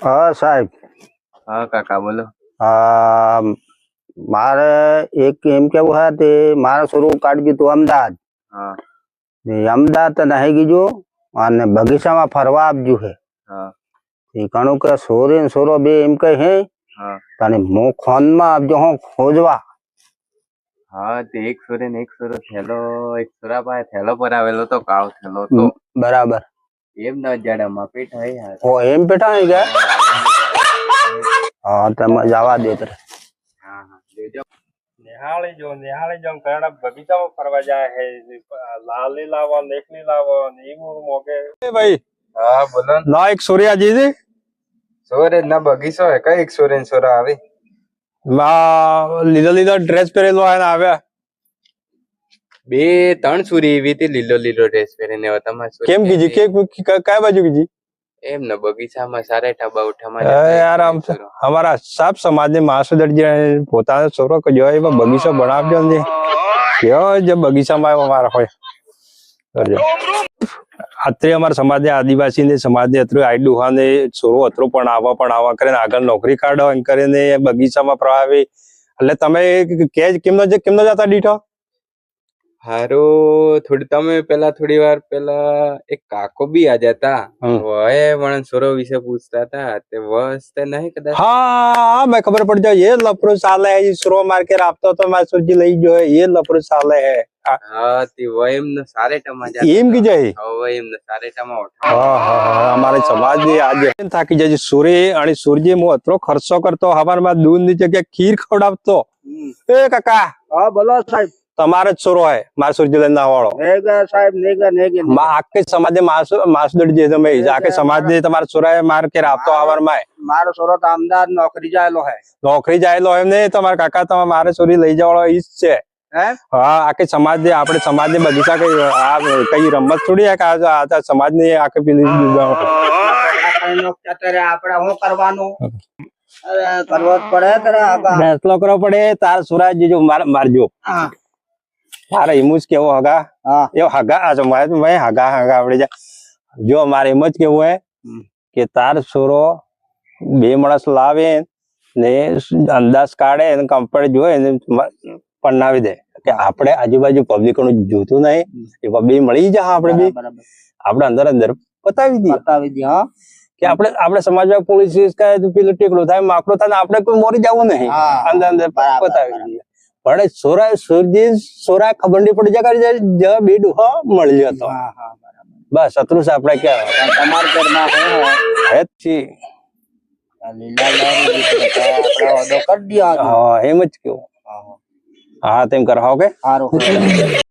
હા સાહેબ. હા કાકા બોલો. મારે એક એમ કેવું હે તે મારે સ્વરૂપ કાઢી તું અમદાવાદ. હા અમદાવાદ તો નહીં ગીજો અને બગીચામાં ફરવા આપજો હે. હા એ કણું કે સોરે ને સોરો બે એમ કઈ હે. હા તને મો ખોનમાં આપજો હું ખોજવા. હા તે એક સોરે ને એક સોરો થેલો એક સોરા પાસે થેલો પર આવેલો તો કાળો થેલો તો બરાબર. એમ ન જડામાં પેટ હોય ઓ એમ પેટા હે ગયા. હા તમે જવા દો તરે. હા હા જોજો. નિહાળી જો ઘણા બગીચામાં ફરવા જાય હે લાલી લાવો લેખની લાવો ને એવું મોગે ભાઈ. હા બોલો ના એક સોરિયા જીજી સોરે ના બગીચો હે કઈ એક સોરે ને સોરા આવે લીલો લીલો ડ્રેસ પહેરેલો હોય ને આવ્યા બે ત્રણ સુરી એવી હતી લીલો લીલો ડ્રેસ પહેરીને તમારે કેમ કીજી કે કયા બાજુ કીજી એમ ને બગીચામાં સારા ઠાબા ઉઠામાં યાર આમ અમારા સાપ સમાજ ને માસુદરજી પોતાનો છોરો જો એમાં બગીચો બનાવજો ને કેવો જે બગીચામાં અમારા હોય અત્રે અમારા સમાજ આદિવાસી ને સમાજ ને અત્રે આઈડુહા ને છોરો અત્રો પણ આવા કરીને આગળ નોકરી કાઢો એમ કરીને બગીચામાં પ્રવાવી એટલે તમે કેમનો જતા દીઠો હારું થોડી તમે પેલા થોડી વાર પેલા એક કાકો બી આ જતા વહે પણ સોરો વિશે પૂછતા હતા તે વસ તે નહીં કદાચ હા મેં ખબર પડી જાય એ લફરો ચાલે હે સોરો માર કે આપતો તો માસુરજી લઈ ગયો એ લફરો ચાલે હે હા તે વયમ ને સારે ટમા એમ કી જાય વયમ ને સારે ટમા અમારે સમાજ ની આજે થાકી જાય સૂર્ય અને સૂરજી હું અત્રો ખર્ચો કરતો હવારમાં દૂધ ની જગ્યાએ ખીર ખવડાવતો એ કાકા હા બોલો સાહેબ. તમારે જ છોરો હે માર સૂરજી લઈને વાળો સાહેબ આખી સમાજે માસુદરજી તમે આખી સમાજ ને તમારા છોરા માર કે આપતો હવારમાં મારો છોરો તો અમદાવાદ નોકરી જાયેલો હે. નોકરી જાયેલો એમ ને તમારા કાકા તમે મારે ચોરી લઈ જવાળો ઈ જ છે. હા આખી સમાજ ની આપણે સમાજ ની બગીચા કઈ રમત થોડી આ સમાજ ની આખી પેલી આપડે શું કરવાનું કરવો પડે ફેસલો કરવો પડે તાર સુરાજ જો મારજો તારે એમ જ કેવો હગા એવો હગા મેં હગા આવડે જાય જો મારે એમ જ કેવું હે કે તાર છોરો બે માણસ લાવે ને અંદાજ કાઢે ને કમ્પ્લેટ જોયે ને પનાવી દે કે આપણે આજુબાજુ પબ્લિક નું જોતું નહીં એ બે મળી જા આપણે બી આપણે અંદર બતાવી દઈએ કે આપણે સમાજમાં પોલીસ પેલું ટેકલો થાય માકડો થાય આપણે કોઈ મોરી જવું નહીં અંદર બતાવી દઈએ પણ સોરા ખબર નહીં પડી જાય બે ડોહો મળી જતો બસ શત્રુ છે આપણે ક્યાં તમારા ઘરમાં હે છે એમ જ કેવું હા તેમ કરાવો કે સારું.